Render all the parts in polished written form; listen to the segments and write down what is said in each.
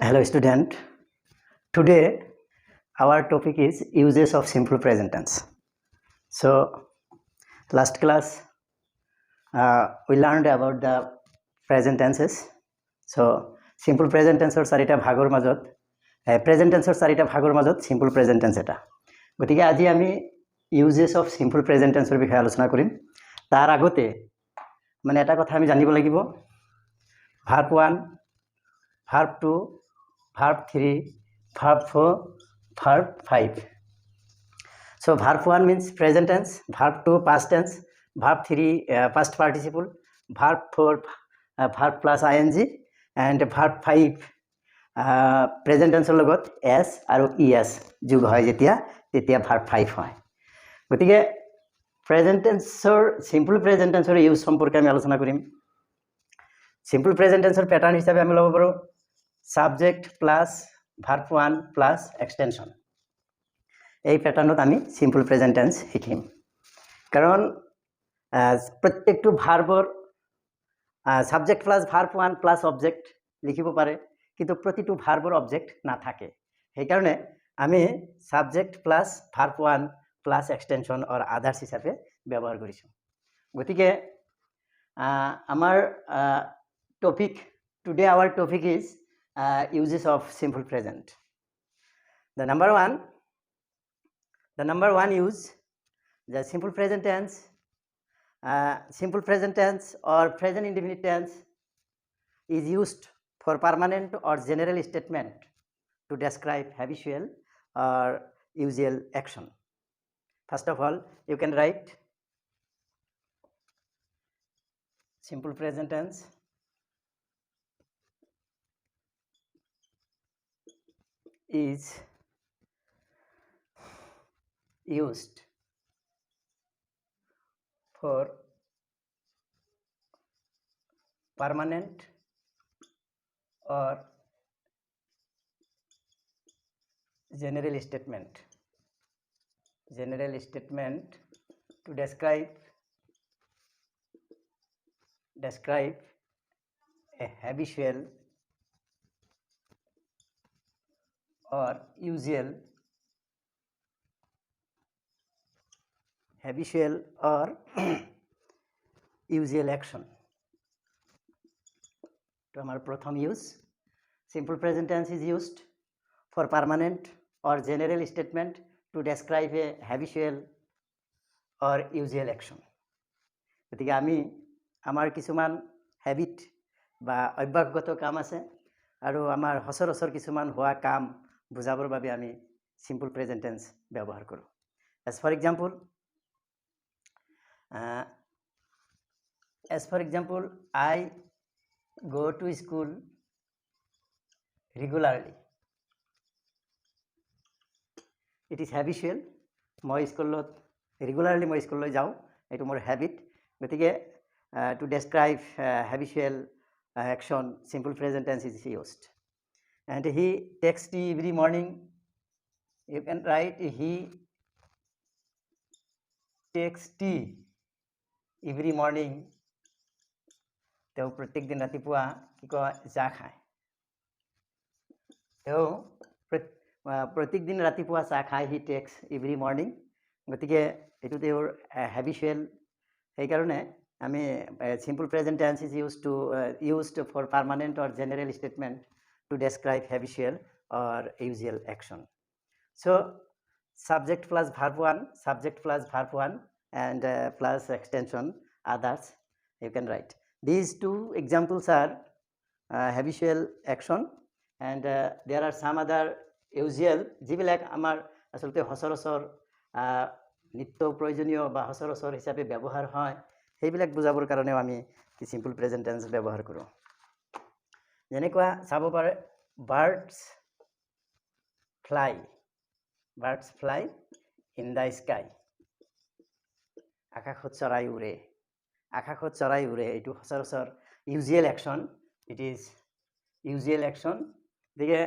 Hello student. Today our topic is uses of simple present tense. So last class we learned about the present tenses. So simple present tense or চাৰিটা ভাগৰ মাজত present tense or চাৰিটা ভাগৰ মাজত simple present tense এটা গতিকে আজি আমি uses of simple present tense ৰ বিষয়ে আলোচনা কৰিম তাৰ আগতে মানে এটা কথা আমি জানিব লাগিব verb 1 verb 2 verb 3 verb 4 verb 5 so verb 1 means present tense, verb 2 past tense, verb 3 past participle, verb 4 verb plus ing and verb 5 present tense লগত s আৰু es যোগ হয় যেতিয়া তেতিয়া verb 5 হয় গতিকে present tense simple present tense ৰ use সম্পৰ্কে আমি আলোচনা কৰিম simple present tense ৰ প্যাটাৰ্ন হিচাপে আমি ল'ব পাৰো subject plus verb 1 plus extension এই প্যাটাৰ্ণত আমি simple present tense শিকিম কাৰণ প্ৰত্যেকটো ভাৰ্বৰ subject plus verb 1 plus object লিখিব পাৰে কিন্তু প্ৰতিটো ভাৰ্বৰ অবজেক্ট নাথাকে সেইকাৰণে আমি subject plus verb 1 plus extension or others হিচাপে ব্যৱহাৰ কৰিছো গতিকে আমাৰ topic today our topic is uses of simple present the number one use the simple present tense or present indefinite tense is used for permanent or general statement to describe habitual or usual action. First of all, you can write simple present tense is used for permanent or general statement to describe a habitual or usual action to our pratham use simple present tense is used for permanent or general statement to describe a habitual or usual action গতিকে আমি আমাৰ কিছুমান habit বা অভ্যাসগত কাম আছে আৰু আমাৰ সচৰাচৰ কিছুমান হোৱা কাম বুজাবৰ বাবে আমি simple present tense ব্যৱহাৰ কৰোঁ as for example I go to school regularly it is habitual মই স্কুলত ৰেগুলাৰলি মই স্কুললৈ যাওঁ এটো মোৰ হ্যাবিট গতিকে to describe habitual action simple present tense is used and he takes tea every morning you can write he takes tea every morning তেওঁ প্ৰত্যেক দিন ৰাতিপুৱা কি কয় চাহ খায় তেওঁ প্ৰত্যেক দিন ৰাতিপুৱা চাহ খায় he takes every morning গতিকে এটো তেওঁৰ habitual সেই কাৰণে আমি simple present tense is used for permanent or general statement to describe habitual or usual action so subject plus verb 1 and plus extension others you can write these two examples are habitual action and there are some other usual যিবিলাক আমাৰ আসলতে সচৰাচৰ নিত্য প্ৰয়োজনীয় বা সচৰাচৰ হিচাপে ব্যৱহাৰ হয় সেইবিলাক বুজাবৰ কাৰণে আমি simple present tense ব্যৱহাৰ কৰোঁ যেনেকুৱা চাব পাৰে birds fly in the sky আকাশত চৰাই উৰে এটো সচৰাচৰ usual action it is usual action দেখে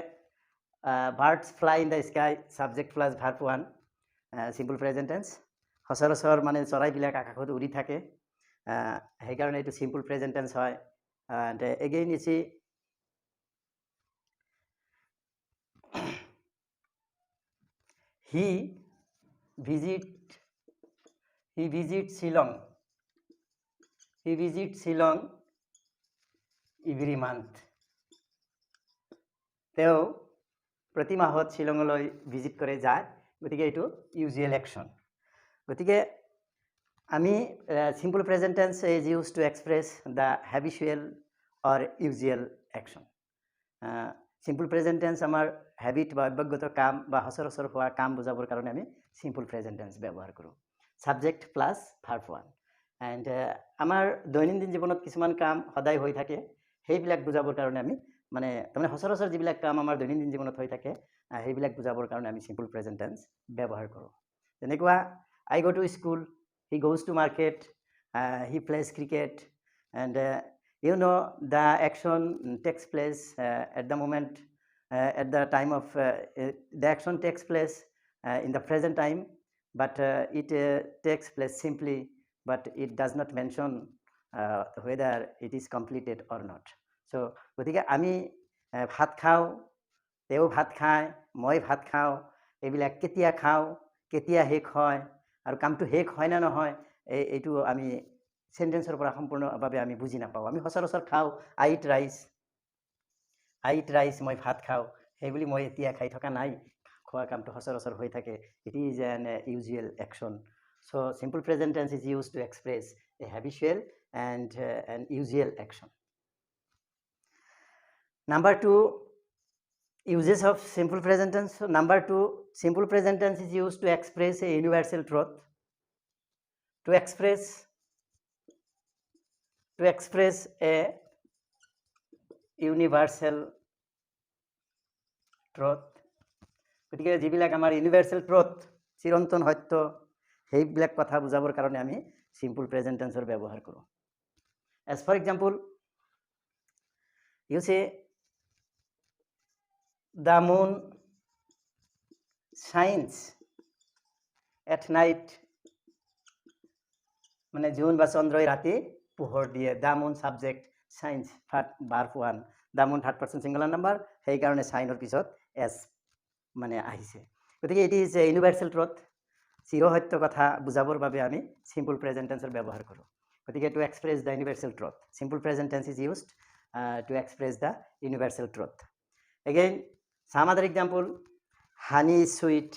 birds fly in the sky subject plus verb 1 simple present tense সচৰাচৰ মানে চৰাইবিলাক আকাশত উৰি থাকে সেইকাৰণে এটো simple present tense হয় and again you see he visit he visits Shillong every month. তেওঁ প্ৰতি মাহত শ্বিলঙলৈ ভিজিট কৰে যায়, গতিকে এইটো ইউজুৱেল একশ্যন। গতিকে আমি simple present tense is used to express the habitual or usual action. simple present tense আমাৰ habit বা অভ্যাসগত কাম বা সচৰাচৰ হোৱা কাম বুজাবৰ কাৰণে আমি simple present tense ব্যৱহাৰ কৰোঁ। subject plus verb 1 and আমাৰ দৈনন্দিন জীৱনত কিছুমান কাম সদায় হৈ থাকে, সেইবিলাক বুজাবৰ কাৰণে আমি মানে তাৰমানে সচৰাচৰ যিবিলাক কাম আমাৰ দৈনন্দিন জীৱনত হৈ থাকে সেইবিলাক বুজাবৰ কাৰণে আমি simple present tense ব্যৱহাৰ কৰোঁ। যেনেকুৱা I go to school, he goes to market, he plays cricket, and you know the action takes place at the moment, at the time of the action takes place in the present time, but it takes place simply, but it does not mention whether it is completed or not. So গতিকে আমি ভাত খাওঁ, তেওঁ ভাত খায়, মই ভাত খাওঁ, এইবিলাক কেতিয়া খাওঁ, কেতিয়া শেষ হয় আৰু কামটো শেষ হয় না নহয় এইটো আমি সেন্টেন্সৰ পৰা সম্পূৰ্ণভাৱে আমি বুজি নাপাওঁ। আমি সচৰাচৰ খাওঁ, I eat rice, মই ভাত খাওঁ, সেইবুলি মই এতিয়া খাই থকা নাই, খোৱা কামটো সচৰাচৰ হৈ থাকে। It is an usual action. So simple present tense is used to express a habitual and an usual action. Number 2, uses of simple present tense. So number 2, simple present tense is used to express a universal truth. To express a universal truth. গতিকে যিবিলাক আমাৰ universal truth, চিৰন্তন সত্য, সেইবিলাক কথা বুজাবৰ কাৰণে আমি simple present tenseৰ ব্যৱহাৰ কৰোঁ। As for example, you say the moon shines at night, মানে জোন বা চন্দ্ৰই ৰাতি পোহৰ দিয়ে। the moon subject, shines verb 1, the moon third person singular number, সেইকাৰণে shine ৰ পিছত s মানে আহিছে। গতিকে it is a universal truth, চিৰসত্য কথা বুজাবৰ বাবে আমি simple present tenseৰ ব্যৱহাৰ কৰোঁ। গতিকে to express the universal truth, simple present tense is used to express the universal truth. Again, some other example, honey is sweet,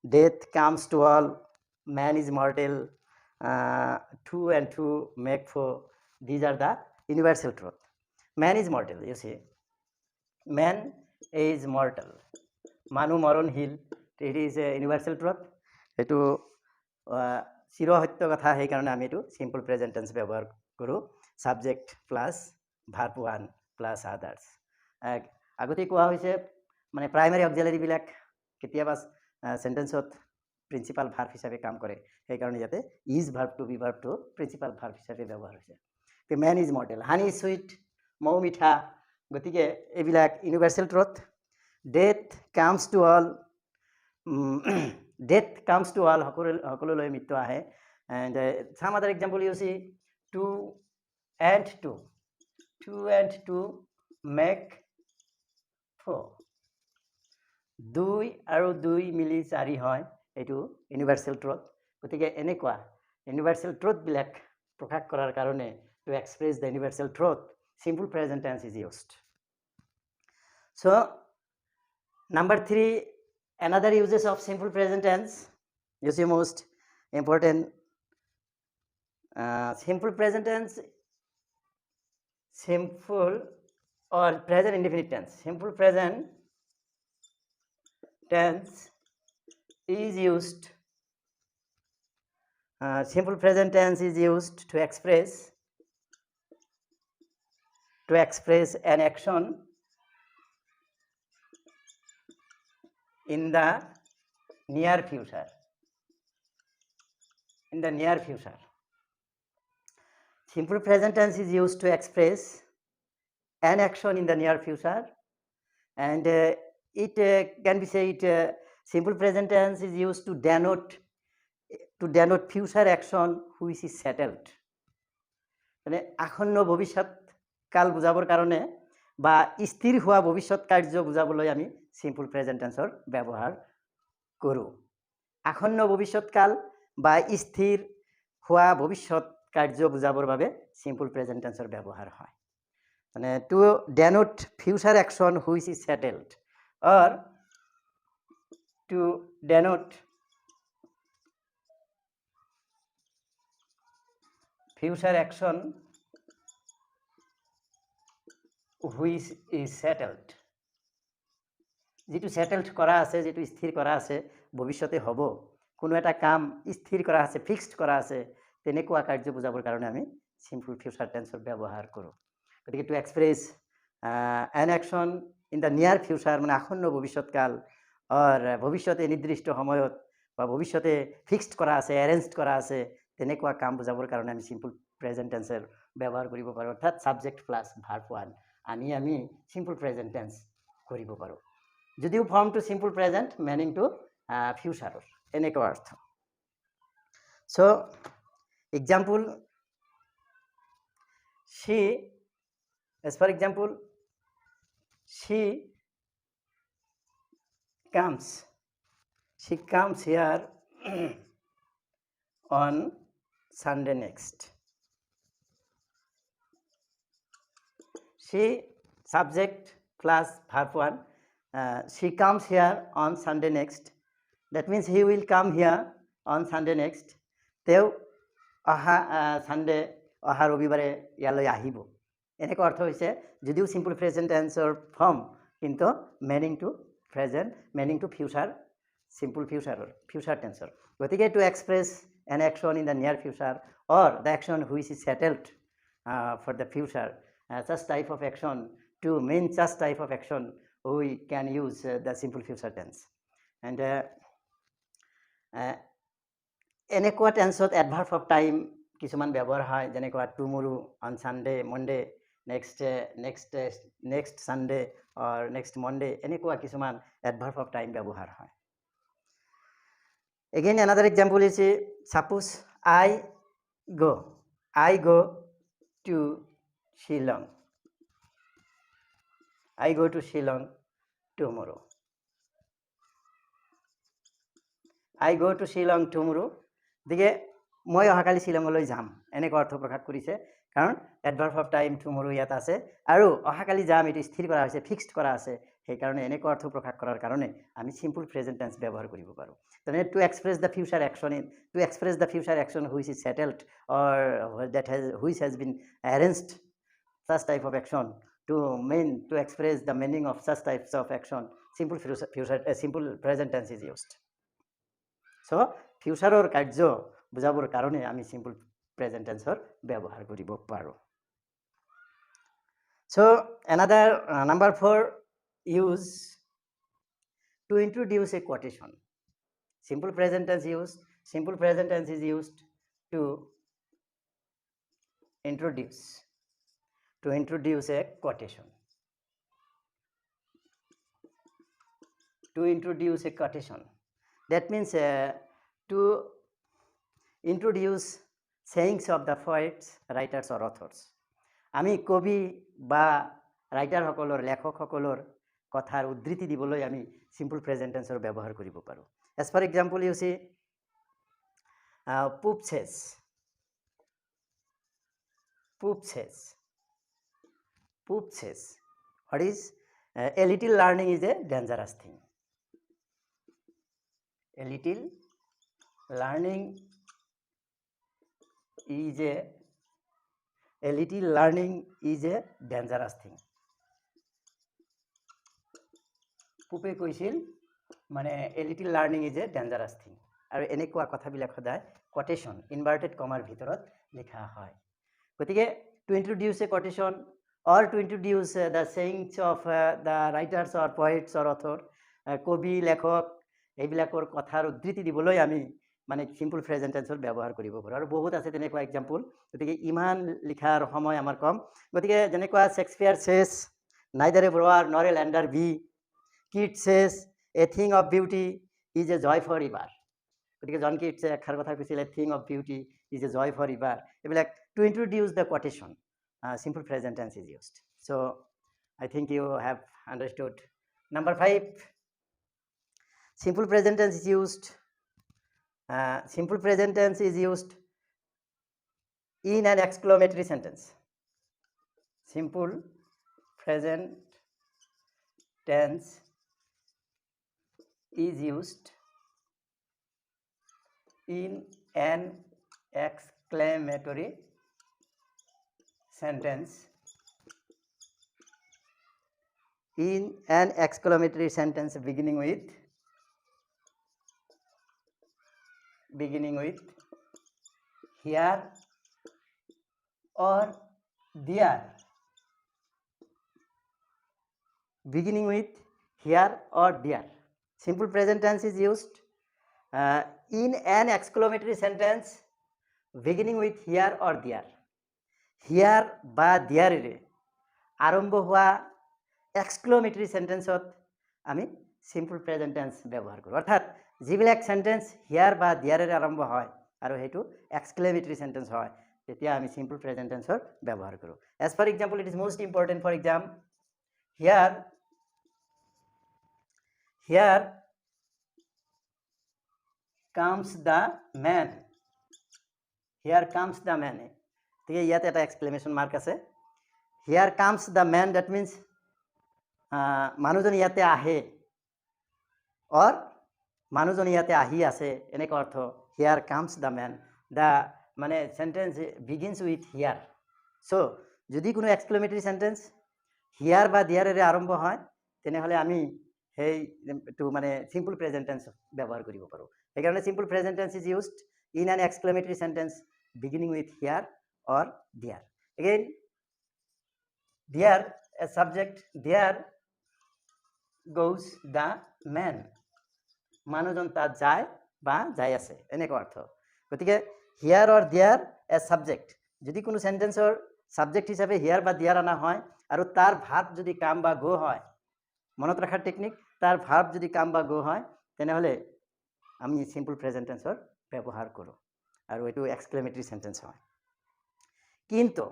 death comes to all, man is mortal, 2 and 2 make 4. These are the universal truth. Man is mortal, you see. Man is mortal. Manu moronhil, it is a universal truth. এইটো চিৰসত্য কথা, সেইকাৰণে আমি এইটো simple present tense ব্যৱহাৰ কৰোঁ। subject plus verb 1 plus others. আগতে কোৱা হৈছে মানে প্ৰাইমাৰী অক্সিলাৰীবিলাক কেতিয়াবা সেন্টেন্সত প্ৰিন্সিপাল ভাৰ্ব হিচাপে কাম কৰে, সেইকাৰণে ইয়াতে ইজ ভাৰ্বটো বি ভাৰ্বটো প্ৰিন্সিপাল ভাৰ্ব হিচাপে ব্যৱহাৰ হৈছে। Man is mortal, honey is sweet, মৌ মিঠা, গতিকে এইবিলাক universal truth. Death comes to all, সকলোলৈ মৃত্যু আহে। And some other example you see, 2 and 2 make 4, 2 আৰু 2 মিলি 4 হয়, এইটো ইউনিভাৰ্চেল ট্ৰুথ। গতিকে এনেকুৱা ইউনিভাৰ্চেল ট্ৰুথবিলাক প্ৰকাশ কৰাৰ কাৰণে to express the universal truth, simple present tense is used. So number 3, another uses of simple present tense, you see most important, simple present tense, simple or present indefinite tense. Simple present tense is used, simple present tense is used to express an action in the near future. Simple present tense is used to express an action in the near future, and it can be said simple present tense is used to denote future action which is settled. মানে আসন্ন ভৱিষ্যৎ কাল বুজাবৰ কাৰণে বা স্থিৰ হোৱা ভৱিষ্যৎ কাৰ্য বুজাবলৈ আমি simple present tenseৰ ব্যৱহাৰ কৰো। আসন্ন ভৱিষ্যৎকাল বা স্থিৰ হোৱা ভৱিষ্যৎ কাৰ্য বুজাবৰ বাবে সিম্পল প্ৰেজেন্ট টেন্সৰ ব্যৱহাৰ হয়। মানে to denote future action which is settled or to denote future action which is settled, যিটো সেটেলড কৰা আছে, যিটো স্থিৰ কৰা আছে, ভৱিষ্যতে হ'ব, কোনো এটা কাম স্থিৰ কৰা আছে, ফিক্সড কৰা আছে, তেনেকুৱা কাৰ্য বুজাবৰ কাৰণে আমি সিম্পল ফিউচাৰ টেন্সৰ ব্যৱহাৰ কৰোঁ। গতিকে to express an action in the near future, মানে আসন্ন ভৱিষ্যৎকাল, অৰ ভৱিষ্যতে নিৰ্দিষ্ট সময়ত বা ভৱিষ্যতে ফিক্সড কৰা আছে, এৰেঞ্জড কৰা আছে, তেনেকুৱা কাম বুজাবৰ কাৰণে আমি সিম্পল প্ৰেজেন্ট টেন্সৰ ব্যৱহাৰ কৰিব পাৰোঁ। অৰ্থাৎ ছাবজেক্ট প্লাছ ভাৰ্ব ওৱান আমি সিম্পল প্ৰেজেন্ট টেন্স কৰিব পাৰোঁ। যদিও ফৰ্মটো সিম্পল প্ৰেজেন্ট, মিনিংটো ফিউচাৰৰ, এনেকুৱা অৰ্থ। চ' example, she, as for example, she comes here on Sunday next. She, subject plus verb one, she comes here on Sunday next. That means he will come here on Sunday next. তেওঁ অহা Sunday, অহা ৰবিবাৰে ইয়ালৈ আহিব, এনেকুৱা অৰ্থ হৈছে। যদিও সিম্পল প্ৰেজেন্ট টেন্সৰ ফৰ্ম, কিন্তু মিনিংটো প্ৰেজেন্ট, মিনিংটো ফিউচাৰ, সিম্পল ফিউচাৰ টেন্সৰ। গতিকে to express an action in the near future or the action which is settled for the future, such type of action, to mean such type of action, we can use the simple future tense. And এনেকুৱা টেন্সত এডভাৰ্ব of time কিছুমান ব্যৱহাৰ হয়, যেনেকুৱা tomorrow, on Sunday, Monday, next Sunday or next Monday, এনেকুৱা কিছুমান adverb of time ব্যৱহাৰ হয়। Again another example is suppose I go to Shillong. I go to Shillong tomorrow. I go to Shillong tomorrow. গতিকে মই অহাকালি শ্বিলঙলৈ যাম, এনেকুৱা অৰ্থ প্ৰকাশ কৰিছে, কাৰণ এডভাৰ্ব অফ টাইম টুমৰো ইয়াত আছে, আৰু অহাকালি যাম এইটো স্থিৰ কৰা হৈছে, ফিক্সড কৰা আছে, সেইকাৰণে এনেকুৱা অৰ্থ প্ৰকাশ কৰাৰ কাৰণে আমি সিম্পল প্ৰেজেন্ট টেন্স ব্যৱহাৰ কৰিব পাৰোঁ। তাৰমানে to express the future action which is settled or which has been arranged, such type of action, to express the meaning of such types of action, simple present tense is used. So ফিউচাৰৰ কাৰ্য বুজাবৰ কাৰণে আমি simple present টেন্সৰ ব্যৱহাৰ কৰিব পাৰোঁ। So another number 4, use to introduce a quotation. Simple present tense is used to introduce a quotation. To introduce a quotation, that means to introduce sayings of the poets, writers or authors. আমি কবি বা ৰাইটাৰসকলৰ, লেখকসকলৰ কথাৰ উদ্ধৃতি দিবলৈ আমি simple present টেন্সৰ ব্যৱহাৰ কৰিব পাৰোঁ। As for example you see Pope says, what is a little learning is a dangerous thing. A little learning is a dangerous thing. পোপে কৈছিল, মানে a little learning is a dangerous thing। আৰু এনেকুৱা কথাবিলাক সদায় quotation, inverted কমাৰ ভিতৰত লিখা হয়। গতিকে to introduce a quotation or to introduce the sayings of the writers or poets or author, কবি, লেখক, এইবিলাকৰ কথাৰ উদ্ধৃতি দিবলৈ আমি মানে সিম্পল প্ৰেজেন্ট টেন্সৰ ব্যৱহাৰ কৰিব পাৰোঁ। আৰু বহুত আছে তেনেকুৱা এক্সাম্পল, গতিকে ইমান লিখাৰ সময় আমাৰ কম। গতিকে যেনেকুৱা শেক্সপিয়াৰ চেছ, নাইদাৰ এ ব্ৰোৱাৰ নৰ এ লেণ্ডাৰ বি, Keats says a thing of beauty is a joy for ever. গতিকে জন কিটছে এষাৰ কথা কৈছিল, a thing of beauty is a joy for ever. এইবিলাক to introduce the quotation, simple present tense is used. So I think you have understood. Number 5, simple present tense is used. Simple present tense is used in an exclamatory sentence. Simple present tense is used in an exclamatory sentence. In an exclamatory sentence beginning with here or there. Beginning with here or there. Simple present tense is used in an exclamatory sentence beginning with here or there. Here বা there রে আরম্ভ হওয়া exclamatory সেন্টেন্সত আমি simple present tense ব্যৱহাৰ কৰোঁ। অৰ্থাৎ যিবিলাক sentence হিয়াৰ বা দিয়াৰেৰে আৰম্ভ হয় আৰু সেইটো এক্সক্লেমেটৰি সেন্টেন্স হয় তেতিয়া আমি সিম্পল প্ৰেজেণ্ট টেন্সৰ ব্যৱহাৰ কৰোঁ। As for example it is most important for exam here comes the man. Here comes the man. ঠিক আছে, ইয়াতে এটা এক্সক্লেমেশন মার্ক আছে। here comes the man, that means মানুহজন ইয়াতে আহে or মানুহজন ইয়াতে আহি আছে এনেকুৱা অৰ্থ। here comes the man, the মানে sentence begins with here. so যদি কোনো এক্সক্লেমেটৰি সেন্টেন্স হিয়াৰ বা দিয়াৰেৰে আৰম্ভ হয় তেনেহ'লে আমি সেইটো মানে সিম্পল প্ৰেজেণ্ট টেন্স ব্যৱহাৰ কৰিব পাৰোঁ। সেইকাৰণে simple present tense is used in an exclamatory sentence beginning with here or there. Again there a subject, there goes the man, মানুহজন তাত যায় বা যাই আছে এনেকুৱা অৰ্থ। গতিকে হিয়াৰ অৰ দিয়াৰ এ সাবজেক্ট, যদি কোনো সেন্টেন্সৰ সাবজেক্ট হিচাপে হিয়াৰ বা দিয়াৰ আনা হয় আৰু তাৰ ভাৰ্ব যদি কাম বা গো হয়, মনত ৰাখাৰ টেকনিক, তাৰ ভাৰ্ব যদি কাম বা গো হয় তেনেহ'লে আমি সিম্পল প্ৰেজেণ্ট টেন্সৰ ব্যৱহাৰ কৰোঁ আৰু এইটো এক্সক্লেমেটৰি সেন্টেন্স হয়। কিন্তু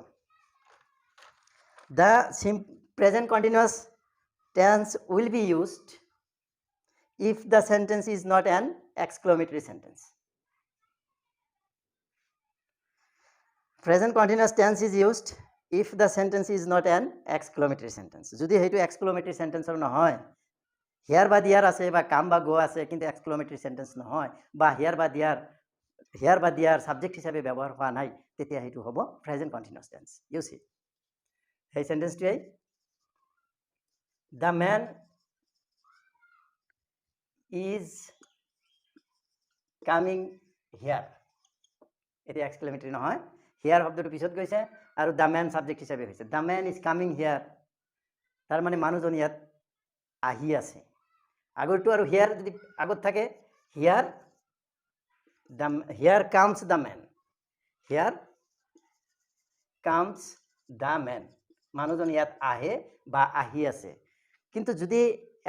the present continuous tense will be used if the sentence is not an exclamatory sentence. Present continuous tense is used if the sentence is not an exclamatory sentence. যদি সেইটো exclamatory sentence নহয়, হিয়াৰ বা দিয়াৰ আছে বা কাম বা গো আছে কিন্তু exclamatory sentence নহয় বা হিয়াৰ বা দিয়াৰ সাবজেক্ট হিচাপে ব্যৱহাৰ হোৱা নাই তেতিয়া সেইটো হ'ব present continuous tense. You see, সেই সেন্টেন্সটোৱে the man is coming here, এটা এক্সক্লেমেটৰি নহয়, হিয়াৰ শব্দটো পিছত গৈছে আৰু the man সাবজেক্ট হিচাপে হৈছে। the man is coming here, তাৰ মানে মানুহজন ইয়াত আহি আছে। আগৰটো আৰু হিয়াৰ যদি আগত থাকে here comes the man, here comes the man, মানুহজন ইয়াত আহে বা আহি আছে। কিন্তু যদি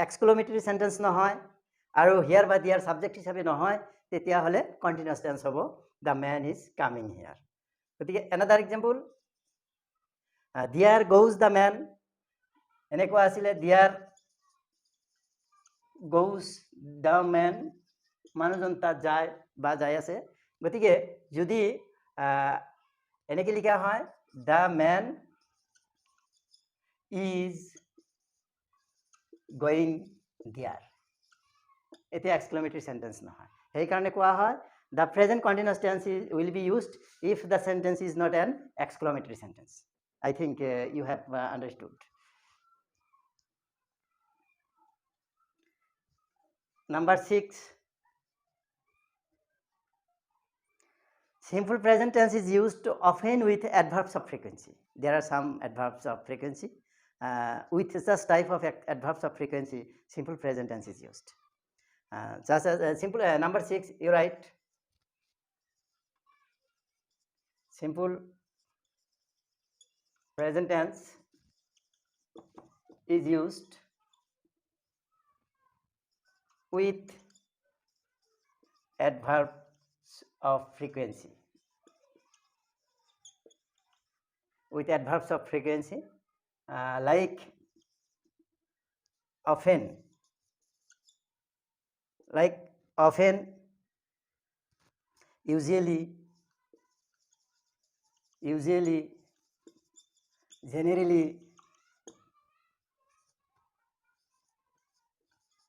এক্সক্লেমেটৰি সেন্টেন্স নহয় আৰু হিয়াৰ বা দিয়াৰ সাবজেক্ট হিচাপে নহয় তেতিয়াহ'লে কণ্টিনিউয়াছ টেন্স হ'ব the man is coming here. গতিকে another example, there goes the man, এনেকুৱা আছিলে there goes the man, মানুহজন তাত যায় বা যাই আছে। গতিকে যদি এনেকৈ লিখা হয় the man is going there, এটা এক্সক্লেমেটৰি সেন্টেন্স নহয়। সেইকাৰণে কোৱা হয় the present continuous tense will be used if the sentence is not an exclamatory sentence. I think you have understood. Number 6, simple present tense is used often with adverbs of frequency. There are some adverbs of frequency. With such type of adverbs of frequency, simple present tense is used. Just as simple number 6, you write simple present tense is used with adverbs of frequency. With adverbs of frequency like often, like often, usually, generally,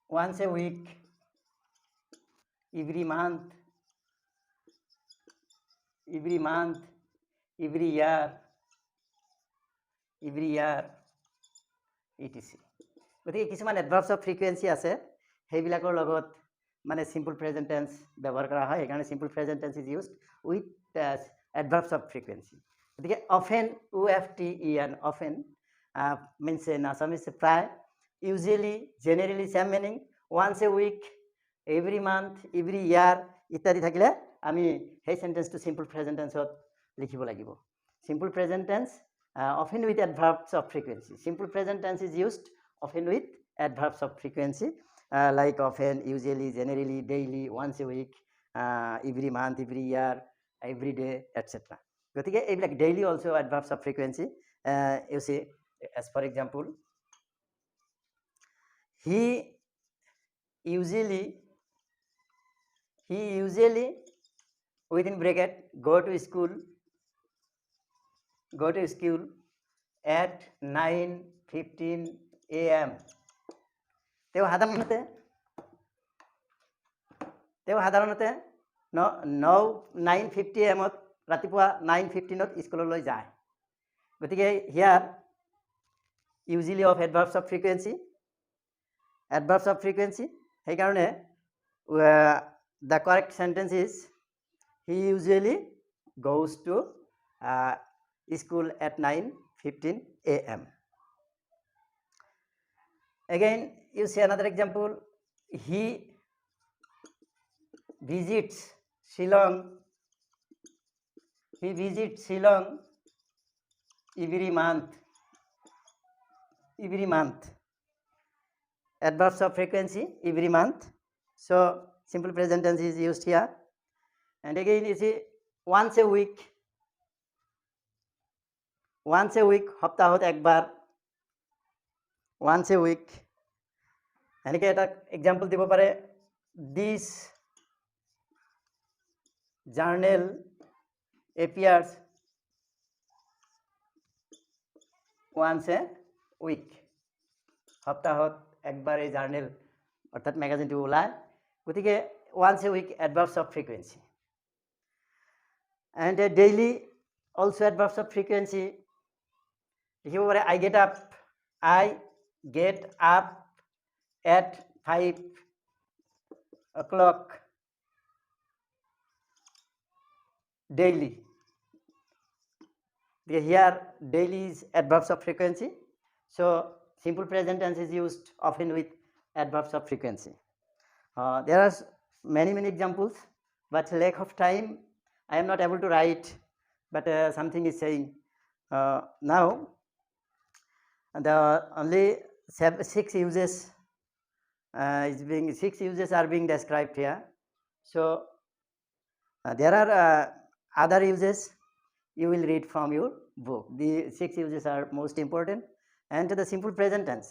once a week, every month, every year, etc. গতিকে কিছুমান এডভাৰ্বছ of frequency আছে, সেইবিলাকৰ লগত মানে simple present tense ব্যৱহাৰ কৰা হয়, সেইকাৰণে simple present tense is used with এডভাৰ্বছ of frequency. গতিকে often, OFTEN, often means in Assamese প্ৰায়, usually, generally same meaning, once এ উইক, এভৰি মান্থ, এভৰি ইয়াৰ ইত্যাদি থাকিলে আমি সেই চেণ্টেন্সটো চিম্পল প্ৰেজেণ্ট টেন্সত লিখিব লাগিব। Simple present tense often with adverbs of frequency. Simple present tense is used often with adverbs of frequency, like often, usually, generally, daily, once a week, every month, every year, every day, etc. গতিকে এইবিলাক daily also adverbs of frequency. You see, as for example, he usually within bracket go to school at 9:15 AM. তেওঁ সাধাৰণতে 9:50 AM ৰাতিপুৱা 9:15 স্কুললৈ যায়। গতিকে হিয়াৰ usually of এডভাৰ্বছ of frequency, সেইকাৰণে the correct sentence is he usually goes to school at 9:15 AM. Again, you see another example, he visits Shillong every month. Adverbs of frequency, every month. So simple present tense is used here. And again, you see once a week, সপ্তাহত একবাৰ, once a week. এনেকৈ এটা example দিব পাৰে, this journal appears once a week. সপ্তাহত একবাৰ এই journal অৰ্থাৎ মেগাজিনটো ওলায়। গতিকে once a week adverbs of frequency. And daily also adverbs of frequency. লিখিব পাৰে I get up at 5 o'clock daily. Here daily is adverbs of frequency. So simple present tense is used often with adverbs of frequency. There are many examples, but lack of time I am not able to write, but something is saying. Now the only 6 uses are being described here. So there are other uses you will read from your book. The 6 uses are most important. And to the simple present tense,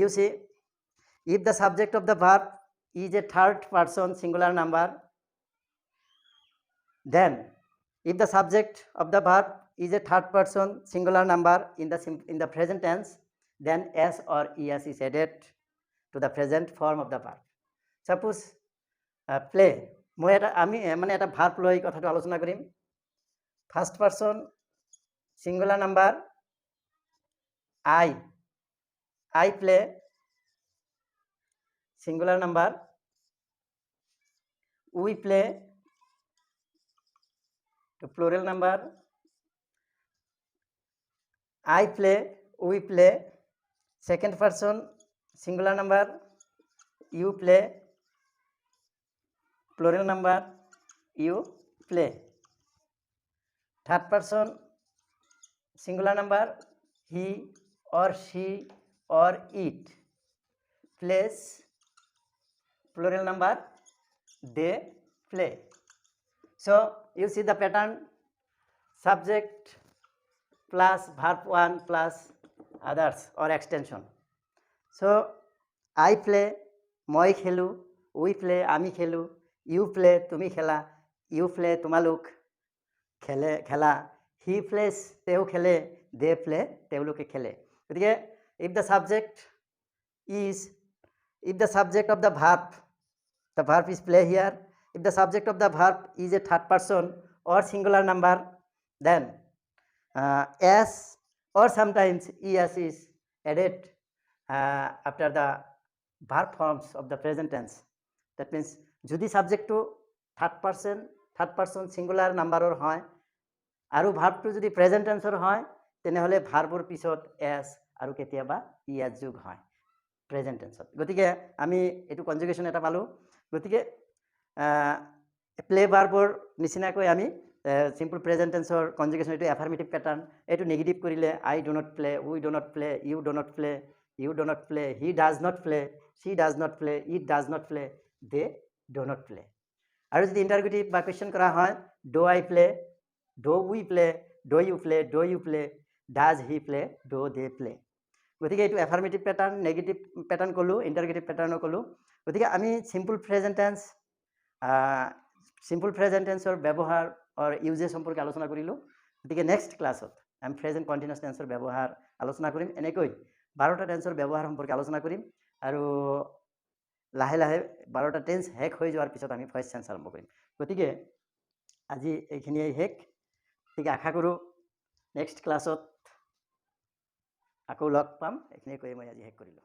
you see, if the subject of the verb is a third person singular number, then if the subject of the verb is a third person singular number in the present tense, then s or es is added to the present form of the verb. Suppose play, আমি মানে এটা verb লৈ কথাটো আলোচনা কৰিম। First person singular number I play, singular number, we play, to plural number, I play, we play, second person singular number, you play, plural number, you play, third person singular number, he or she or it plays, plural number, they play. So you see the pattern, subject plus verb 1 plus others or extension. So I play, মই খেলো, we play আমি খেলোঁ, you play তুমি খেলা, you play তোমালোক খেলা, হি place তেওঁ খেলে, দে প্লে তেওঁলোকে খেলে। গতিকে if the subject is if the subject of the verb is play here, if the subject of the verb is a third person or singular number, then s or sometimes es is added after the verb forms of the present tense. That means যদি সাবজেক্টটো third person singular নাম্বাৰৰ হয় আৰু ভাৰ্বটো যদি present টেন্সৰ হয় তেনেহ'লে ভাৰ্বৰ পিছত এছ আৰু কেতিয়াবা ইএছ যোগ হয় প্ৰেজেণ্ট টেন্সত। গতিকে আমি এইটো কনজুগেশ্যন এটা পালোঁ। গতিকে প্লে ভাৰ্বৰ নিচিনাকৈ আমি চিম্পল প্ৰেজেণ্ট টেন্সৰ কনজুগেশ্যন এইটো এফাৰ্মেটিভ পেটাৰ্ণ। এইটো নিগেটিভ কৰিলে I do not play, we do not play, you do not play, you do not play, he does not play, she does not play, it does not play, they do not play. আৰু যদি interrogative বা question কৰা হয় do I play, do we play, do you play, do you play, does he play, do they play. গতিকে এইটো affirmative pattern, negative pattern ক'লোঁ, interrogative পেটাৰ্ণো ক'লোঁ। গতিকে আমি চিম্পল প্ৰেজেণ্ট টেন্সৰ ব্যৱহাৰ ইউজেছ সম্পৰ্কে আলোচনা কৰিলোঁ। গতিকে নেক্সট ক্লাছত আমি প্ৰেজেণ্ট কণ্টিনিউৱাছ টেন্সৰ ব্যৱহাৰ আলোচনা কৰিম। এনেকৈ 12টা টেন্সৰ ব্যৱহাৰ সম্পৰ্কে আলোচনা কৰিম আৰু লাহে লাহে 12টা টেন্স শেষ হৈ যোৱাৰ পিছত আমি ফাৰ্ষ্ট টেন্স আৰম্ভ কৰিম। গতিকে আজি এইখিনিয়ে শেষ। গতিকে আশা কৰোঁ নেক্সট ক্লাছত আকৌ লগ পাম। এইখিনিয়ে কৈ মই আজি শেষ কৰিলোঁ।